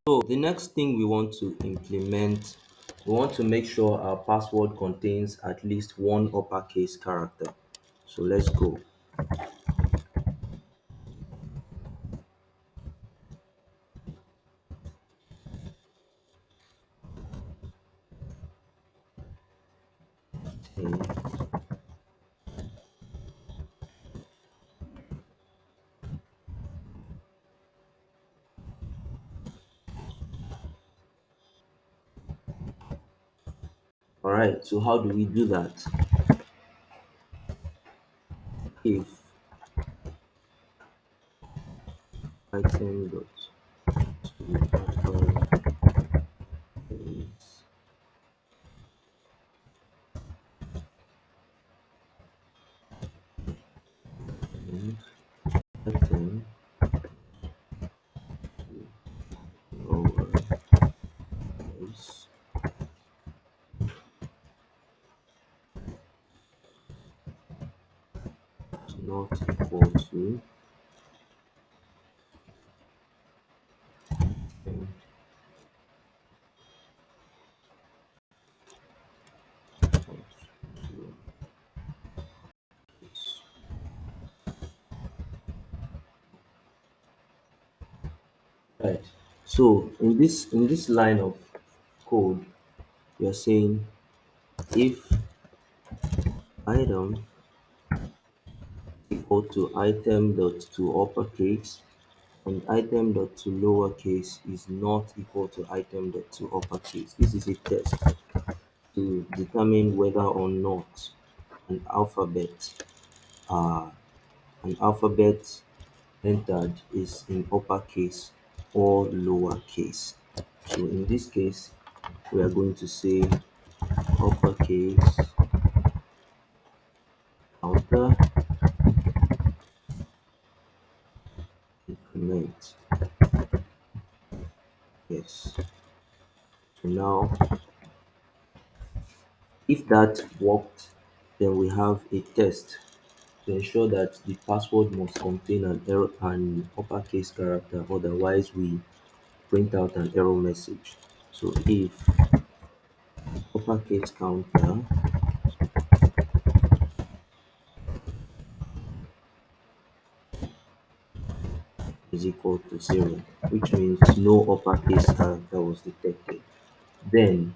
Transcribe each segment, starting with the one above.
So the next thing we want to implement, we want to make sure our password contains at least one uppercase character. So let's go. Okay. All right. So how do we do that? If item dot to uppercase and item lowercase is not equal to item equals to uppercase. Right. So in this line of code, we are saying if item equal to item dot to uppercase and item dot to lowercase is not equal to item dot to uppercase. This is a test to determine whether or not an alphabet uh, an alphabet entered is in uppercase or lowercase. So in this case, we are going to say uppercase counter increment. Yes. So now, if that worked, then we have a test to ensure that the password must contain an uppercase character, otherwise we print out an error message. So if uppercase counter is equal to 0, which means no uppercase character was detected, then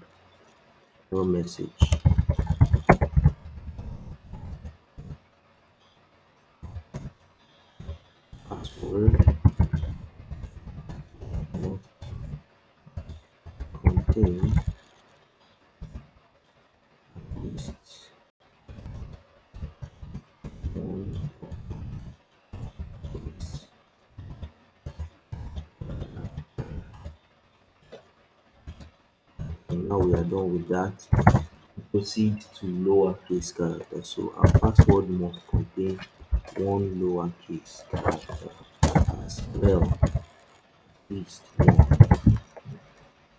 error message password must contain at least one uppercase. And now we are done with that. Proceed to lowercase character. So our password must contain one lowercase character as well, at least one.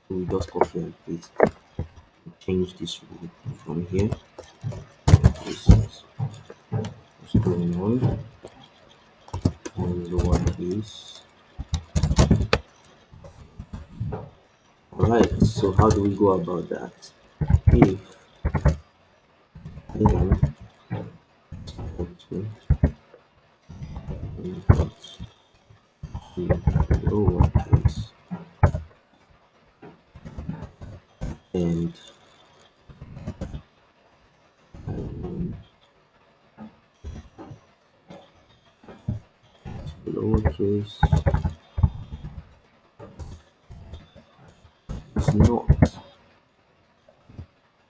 So we just copy and paste. Change this rule from here. This is what's going on. One lowercase. Alright, so how do we go about that? If item equal to input to lowercase and item lowercase is not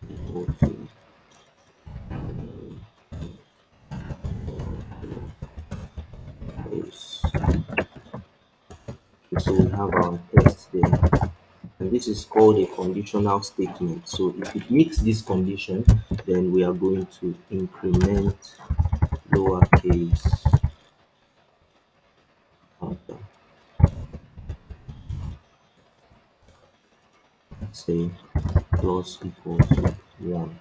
equal to case. So we have our test there. And this is called a conditional statement. So if it meets this condition, then we are going to increment lowercase counter, say plus equal to 1.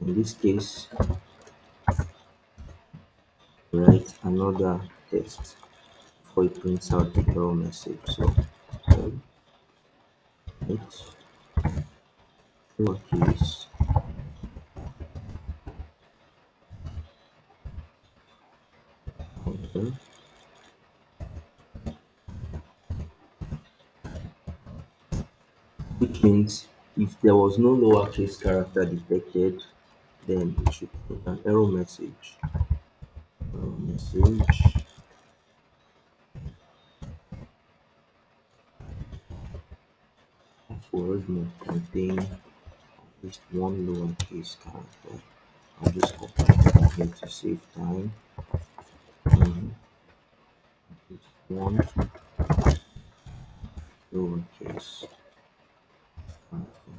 In this case, write another test before it prints out the error message. So it's lowercase, okay, which means if there was no lowercase character detected, then it should print an error message password must contain at least one lowercase character. I'll just copy it here to save time. It's one lowercase character.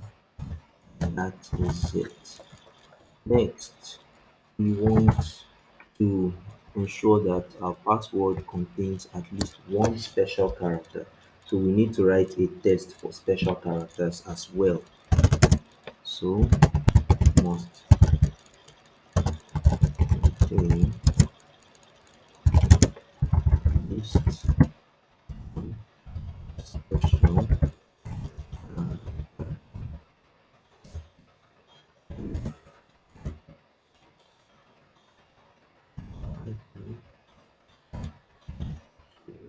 And that is it. Next, we want to ensure that our password contains at least one special character. So we need to write a test for special characters as well. So must contain at least one special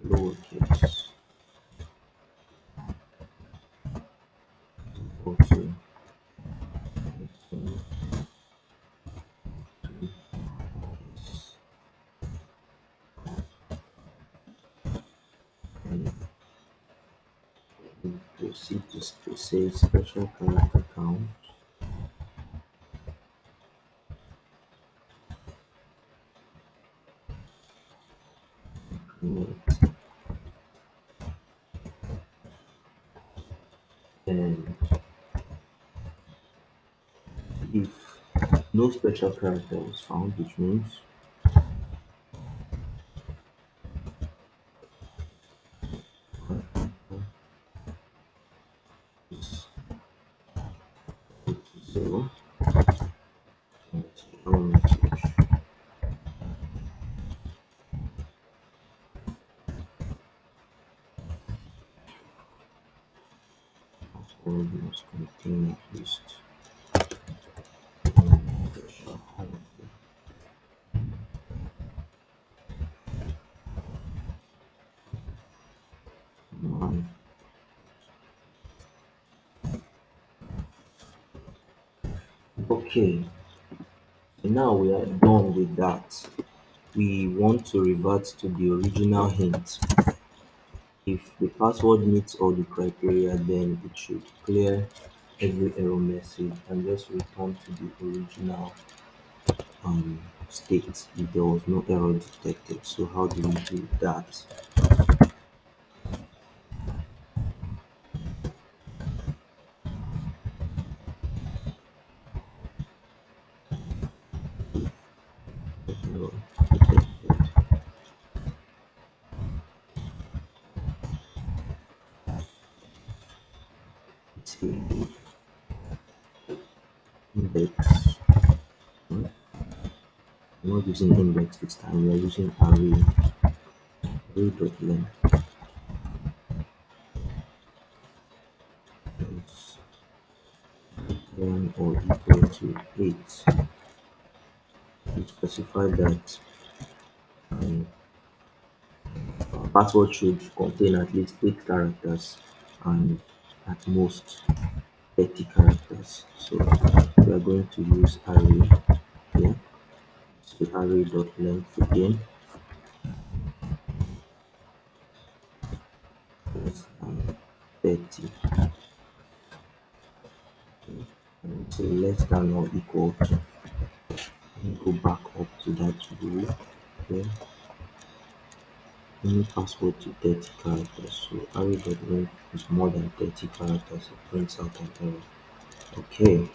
lowercase equal to and we proceed to say special character count increment. And if no special character was found, which means is equal to 0, and error message password must contain at least one special character. One. Okay, so now we are done with that. We want to revert to the original hint. If the password meets all the criteria, then it should clear every error message and just return to the original state if there was no error detected. So how do we do that? Error detected. It's a index. We're not using index this time, we are using array.length is 1 or equal to 8. We specify that um, our password should contain at least 8 characters and at most 30 characters. So we are going to use array here. So array.length again less than 30. And say less than or equal to. Go back up to that rule. Okay. Any password to 30 characters. So array.length is more than 30 characters. It prints out an error. Okay.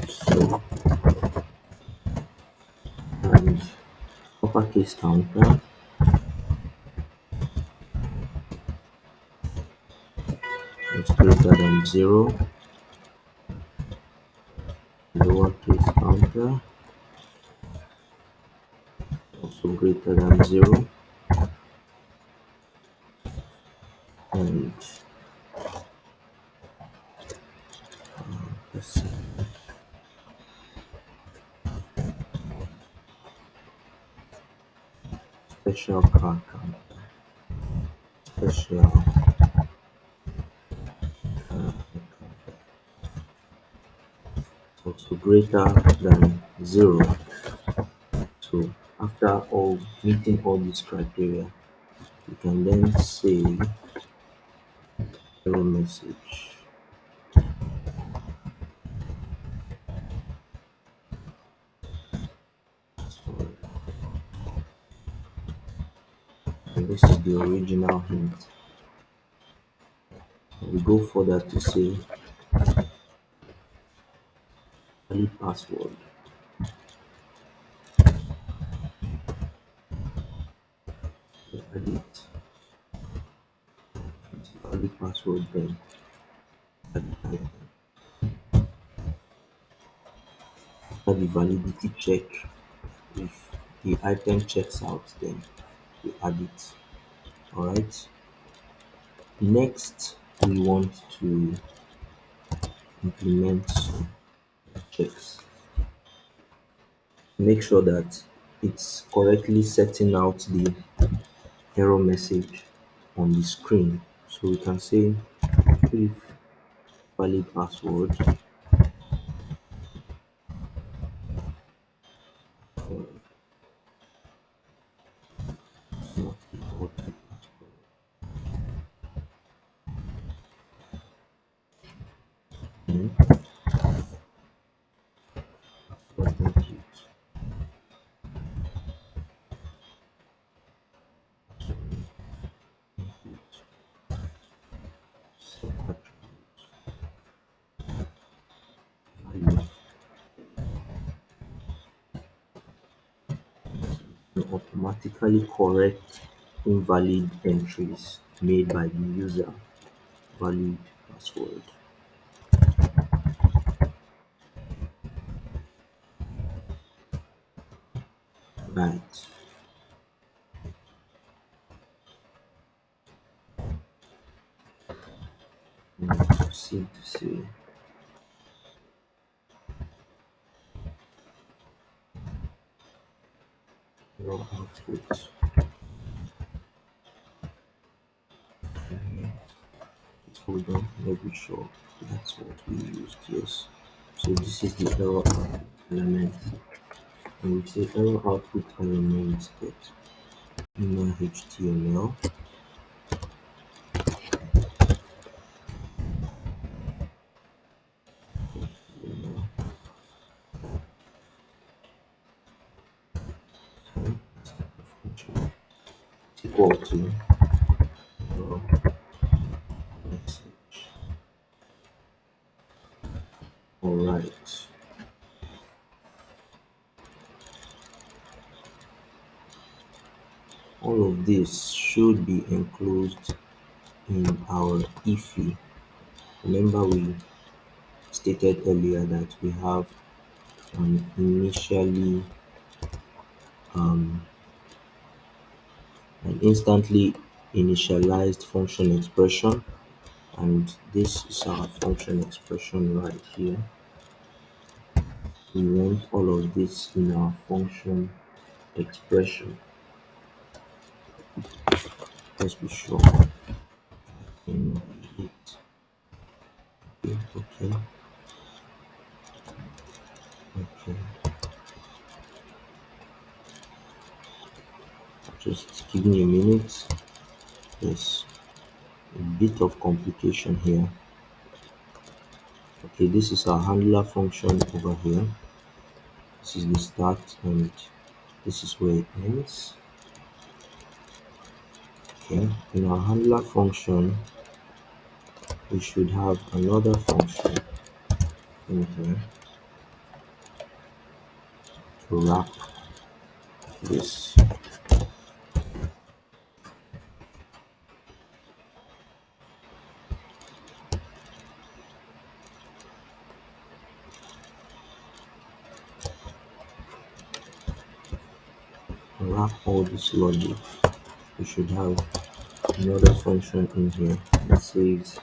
So and uppercase counter is greater than 0. Lowercase counter also greater than 0. and let's see, special car count, special also greater than 0. So after all meeting all these criteria, you can then say error message. So, and this is the original hint. We go further to say valid password. We add it, valid password, then add after the validity check. If the item checks out, then we add it. Alright. Next, we want to implement some checks. Make sure that it's correctly setting out the error message on the screen. So we can say if valid password not equal to password, complete, set attribute value will automatically correct invalid entries made by the user. Valid password. Right. Proceed to say error output. Hold on, let me sure that's what we used. Yes. So this is the error output element. And we say error output element dot inner HTML. Function equal to error message. Alright. All of this should be enclosed in our IFI. Remember we stated earlier that we have an initially um, an instantly initialized function expression, and this is our function expression right here. We want all of this in our function expression. Let's be sure in it. Okay, okay. Just give me a minute. There's a bit of complication here. Okay, this is our handler function over here. This is the start and this is where it ends. Okay, in our handler function, we should have another function in here to wrap this. Wrap all this logic. We should have another function in here that says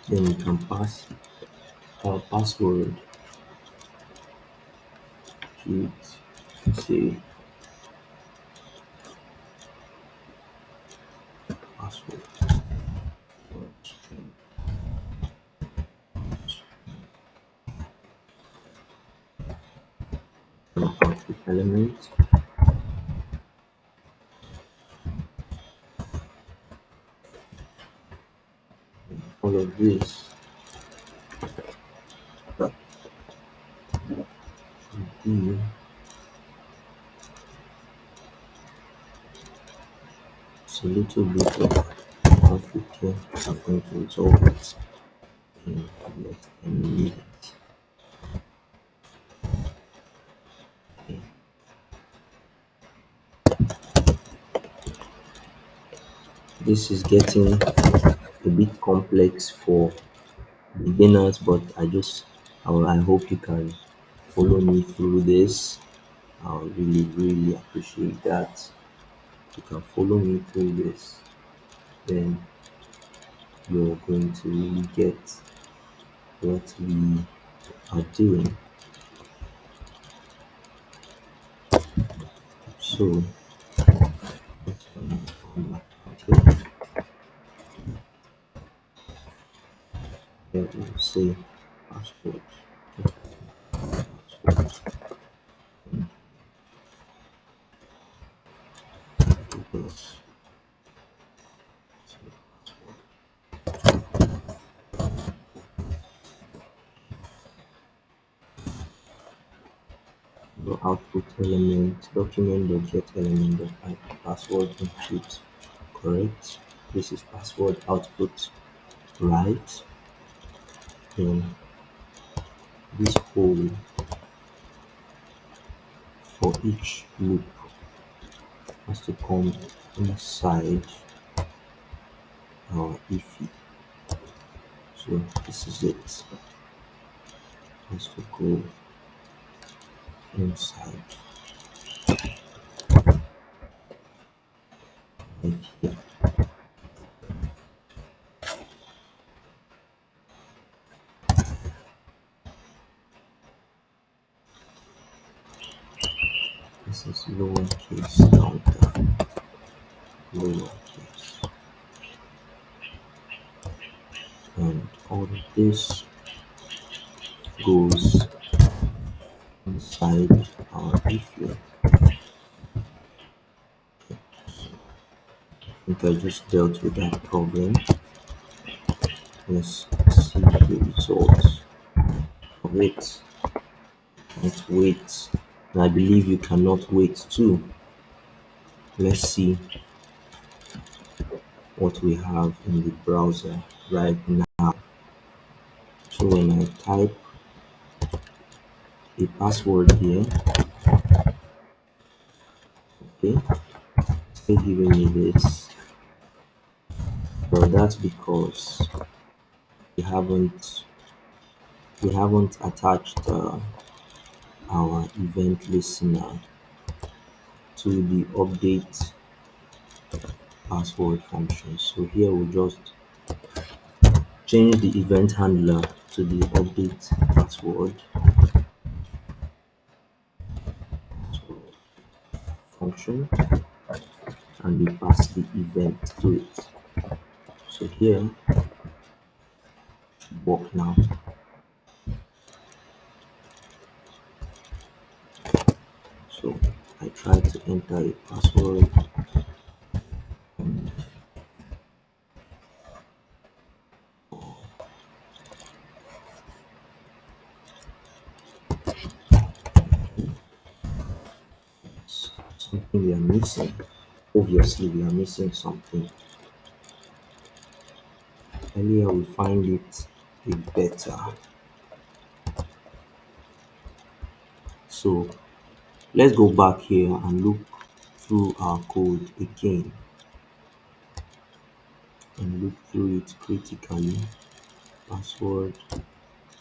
then we can pass our password to it. Say password string output element. All of this should be a little bit of conflict here. I'm going to resolve it in less than a minute. Okay. This is getting a bit complex for beginners, but I hope you can follow me through this. I really appreciate that. You can follow me through this, then you're going to really get what we are doing. So let's come back here. Here we'll say passport. Equals the output element document.get element dot password input correct. This is password output right. Then this whole for each loop has to come inside our if. So this is it. Has to go inside right here. This is lowercase down there. Lowercase. And all of this goes inside our if. I think I just dealt with that problem. Let's see the results of it. Let's wait. And I believe you cannot wait too. Let's see what we have in the browser right now. So when I type a password here, okay, still giving me this. Well, that's because we haven't attached our event listener to the update password function. So here we'll just change the event handler to the update password function, and we pass the event to it. So here should work now. So I try to enter a password and something we are missing. Obviously we are missing something. Earlier we find it a better. So let's go back here and look through our code again and look through it critically. Password,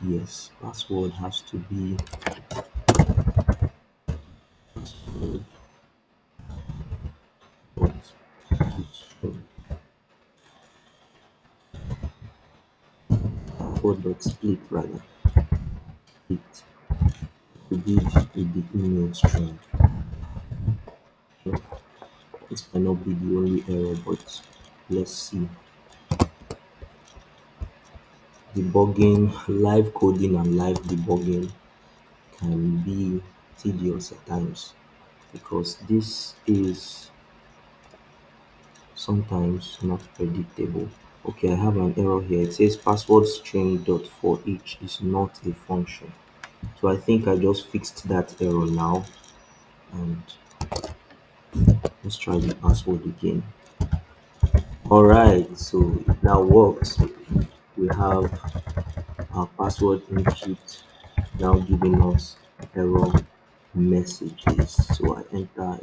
yes, password has to be password dot string, password dot split rather, it to be with the email string. Okay, this might not be the only error, but let's see. Debugging, live coding and live debugging can be tedious at times because this is sometimes not predictable. Okay, I have an error here. It says password string dot for each is not a function. So I think I just fixed that error now, and let's try the password again. All right, so it now works. We have our password input now giving us error messages. So I enter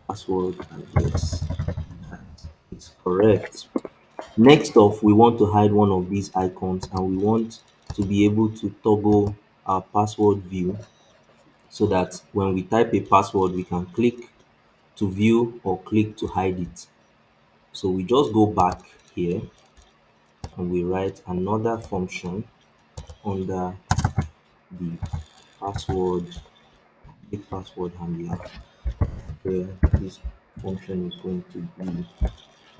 password and yes, that is correct. Next off, we want to hide one of these icons and we want to be able to toggle our password view so that when we type a password, we can click to view or click to hide it. So we just go back here and we write another function under the password, the password handler, where this function is going to be,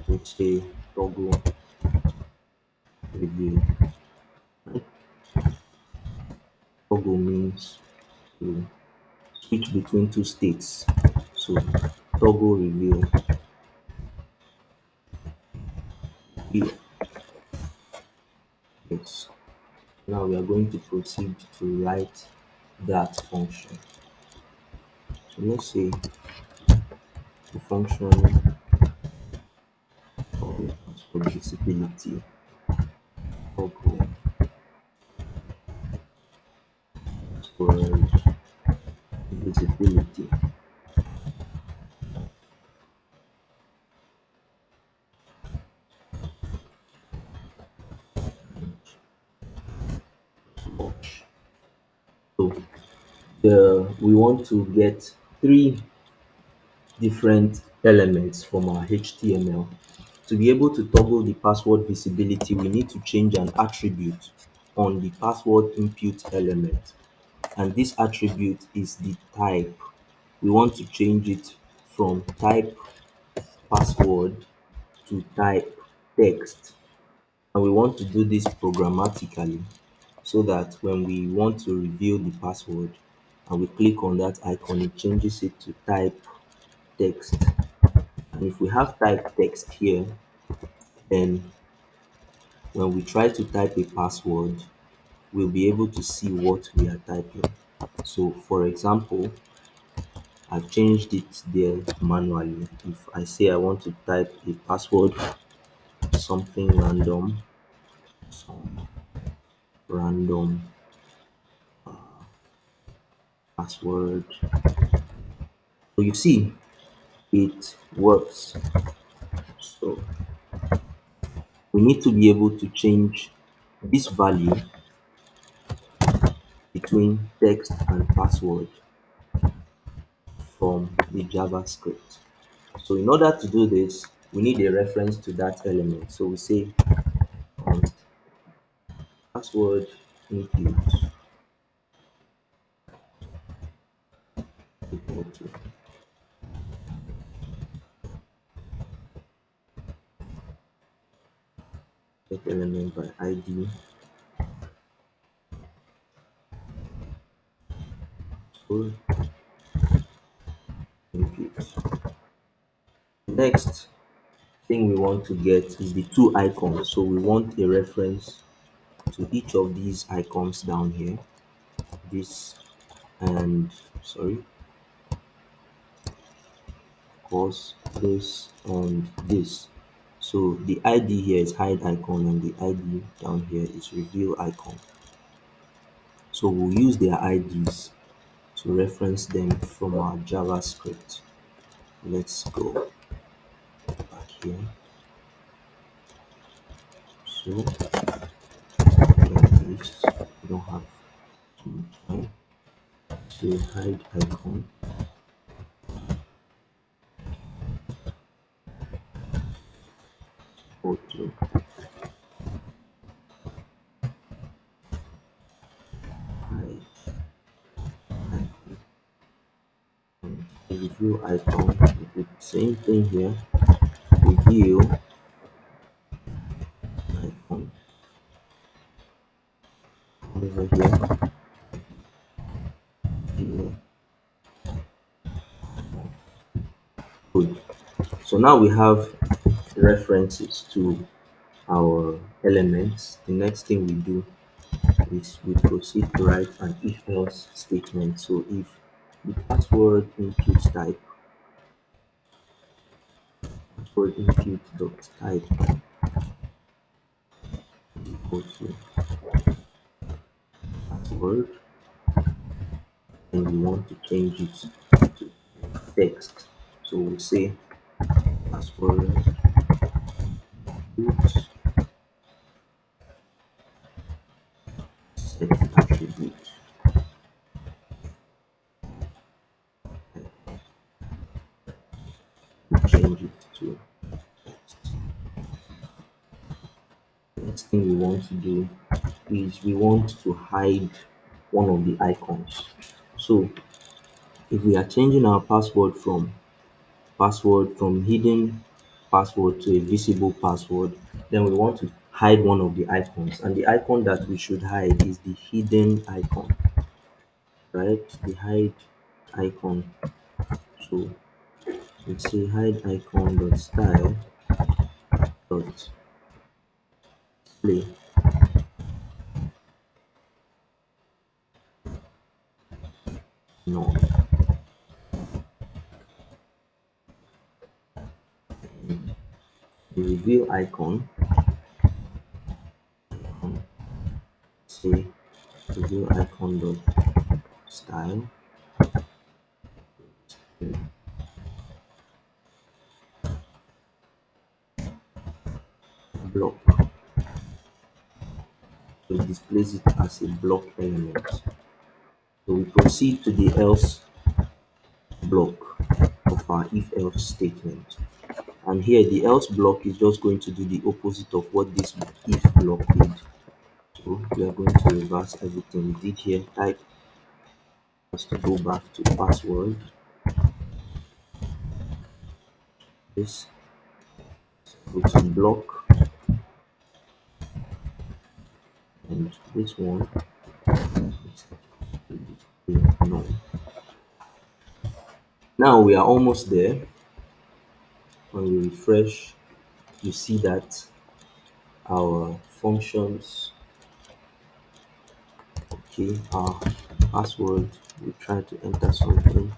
let's say, toggle review. Toggle means to switch between two states. So toggle reveal here. Yes. Now we are going to proceed to write that function. So let's say the function toggle password visibility, toggle password visibility. Watch. So we want to get three different elements from our HTML. To be able to toggle the password visibility, we need to change an attribute on the password input element. And this attribute is the type. We want to change it from type password to type text. And we want to do this programmatically so that when we want to reveal the password and we click on that icon, it changes it to type text. And if we have type text here, then when we try to type a password, we'll be able to see what we are typing. So for example, I've changed it there manually. If I say I want to type a password, something random, some random password. So you see, it works. So we need to be able to change this value between text and password from the JavaScript. So in order to do this, we need a reference to that element. So we say const password input equal to get element by ID password input. Next thing we want to get is the two icons. So we want a reference to each of these icons down here. This and sorry, of course, this and this. So the ID here is hide icon and the ID down here is reveal icon. So we'll use their IDs to reference them from our JavaScript. Let's go back here. So like this, we don't have too much time. So hide icon, photo, hide icon, and the review icon. We do the same thing here. Review icon over here. Here. Good. So now we have references to our elements. The next thing we do is we proceed to write an if else statement. So if the password input dot type equal to password, and we want to change it to text. So we'll say password input set attribute. We change it to text. The next thing we want to do is we want to hide one of the icons. So if we are changing our password from hidden password to a visible password, then we want to hide one of the icons, and the icon that we should hide is the hidden icon, right? The hide icon. So we say hide icon dot style dot display none. The reveal icon, say reveal icon dot style block. So it displays it as a block element. So we proceed to the else block of our if else statement. And here the else block is just going to do the opposite of what this if block did. So we are going to reverse everything we did here. Type has to go back to password. This go to block, and this one is no. Now we are almost there. When we refresh, you see that our functions, okay, our password, we try to enter something,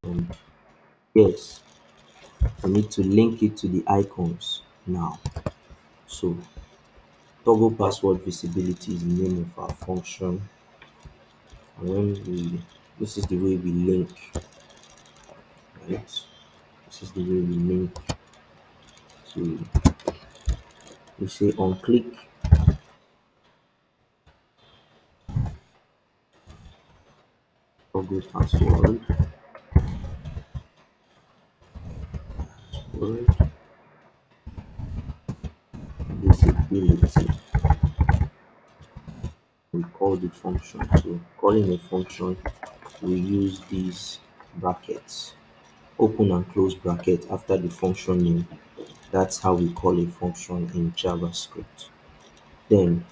and yes, I need to link it to the icons now. So toggle password visibility is the name of our function, and when we this is the way we link, right? This is the way we link to, we say on click toggle password word visibility. We call the function. So calling a function, we use these brackets, open and close bracket after the function name. That's how we call a function in JavaScript. Then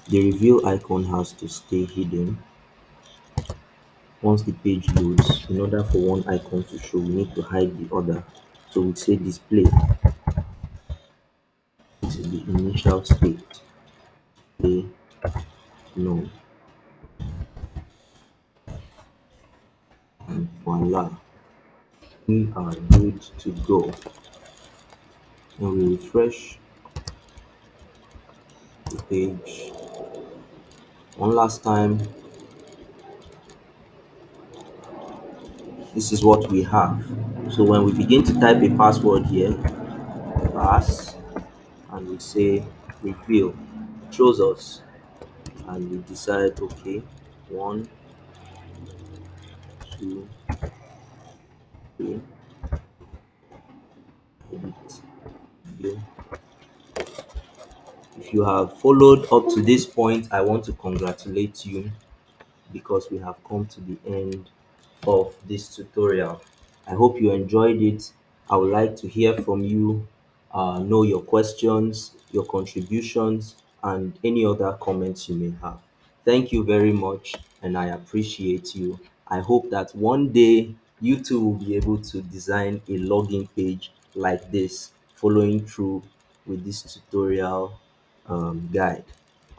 the reveal icon has to stay hidden. Once the page loads, in order for one icon to show, we need to hide the other. So we say display, this is the initial state, display no, and voila, we are good to go. When we refresh the page one last time, This is what we have. So when we begin to type a password here, pass, and we say reveal, it shows us, and we decide, okay, one, two, three, edit, view. If you have followed up to this point, I want to congratulate you because we have come to the end of this tutorial. I hope you enjoyed it. I would like to hear from you, know your questions, your contributions, and any other comments you may have. Thank you very much, and I appreciate you. I hope that one day you too will be able to design a login page like this, following through with this tutorial guide.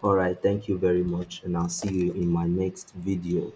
All right, thank you very much, and I'll see you in my next video.